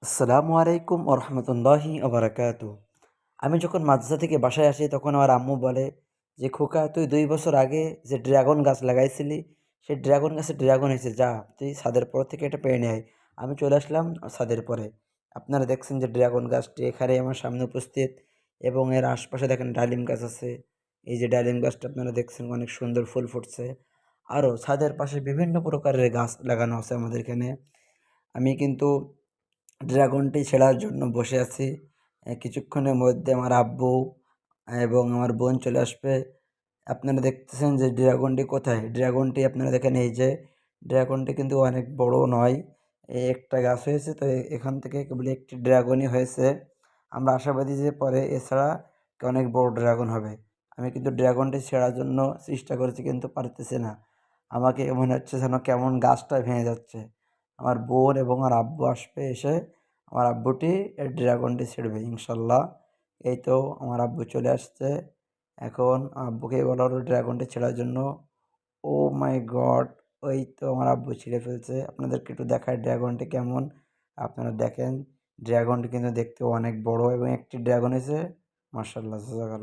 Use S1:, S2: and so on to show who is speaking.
S1: আসসালামু আলাইকুম ওরহমতুল্লাহি ওবরাকাতু। আমি যখন মাদ্রাসা থেকে বাসায় আসি তখন আমার আম্মু বলে যে, "খোকা, তুই ২ বছর আগে যে ড্রাগন গাছ লাগাইছিলি, সেই ড্রাগন গাছে ড্রাগন হয়েছে, যা তুই ছাদের পর থেকে এটা পেড়ে নিয়ে আয়।" আমি চলে আসলাম ছাদের পরে। আপনারা দেখছেন যে ড্রাগন গাছটি এখানে আমার সামনে উপস্থিত, এবং এর আশপাশে দেখেন ডালিম গাছ আছে। এই যে ডালিম গাছটা আপনারা দেখছেন, অনেক সুন্দর ফুল ফুটছে। আরও ছাদের পাশে বিভিন্ন প্রকারের গাছ লাগানো আছে আমাদের এখানে। আমি কিন্তু ড্রাগনটি ছেড়ার জন্য বসে আছি। কিছুক্ষণের মধ্যে আমার আব্বু এবং আমার বোন চলে আসবে। আপনারা দেখতেছেন যে ড্রাগনটি কোথায়? ড্রাগনটি আপনারা দেখেন, এই যে ড্রাগনটি কিন্তু অনেক বড় নয়। এই একটা গাছ হয়েছে, তো এখান থেকে কেবল একটি ড্রাগনই হয়েছে। আমরা আশাবাদী যে পরে এছাড়া অনেক বড় ড্রাগন হবে। আমি কিন্তু ড্রাগনটি ছেড়ার জন্য চেষ্টা করেছি, কিন্তু পারতেছি না। আমাকে মনে হচ্ছে যেন কেমন গাছটা ভেঙে যাচ্ছে। আমার বোন এবং আমার আব্বু আসবে, এসে আমার আব্বুটি এই ড্রাগনটি ছিঁড়বে ইনশাল্লাহ। এই তো আমার আব্বু চলে আসছে। এখন আব্বুকে বলা হলো ড্রাগনটি ছেঁড়ার জন্য। ও মাই গড! ওই তো আমার আব্বু ছিঁড়ে ফেলছে। আপনাদেরকে একটু দেখায় ড্রাগনটি কেমন। আপনারা দেখেন, ড্রাগনটি কিন্তু দেখতে অনেক বড়, এবং একটি ড্রাগন হয়েছে। মাশাআল্লাহ, জাযাকাল্লাহ।